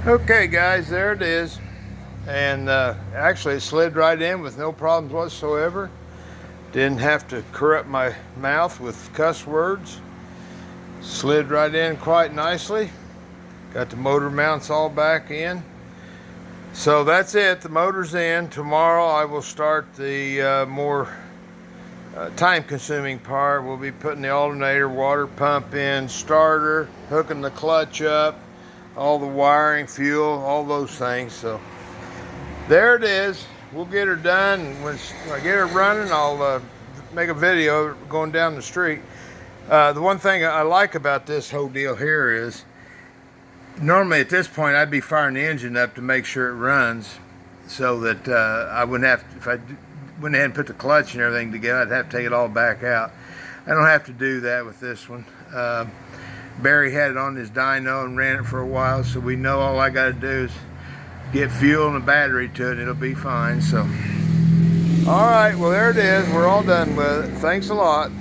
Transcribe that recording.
Okay guys, there it is. And actually it slid right in with no problems whatsoever. Didn't have to corrupt my mouth with cuss words. Slid right in quite nicely. Got the motor mounts all back in. So that's it, the motor's in. Tomorrow I will start the more time consuming part. We'll be putting the alternator, water pump in, starter, hooking the clutch up, all the wiring, fuel, all those things. So there it is. We'll get her done, and when I get her running, I'll make a video going down the street. The one thing I like about this whole deal here is, normally at this point I'd be firing the engine up to make sure it runs, so that I wouldn't have to, if I went ahead and put the clutch and everything together, I'd have to take it all back out. I don't have to do that with this one. Barry had it on his dyno and ran it for a while, so we know all I got to do is get fuel and a battery to it and it'll be fine. So all right, well there it is, we're all done with it. Thanks a lot.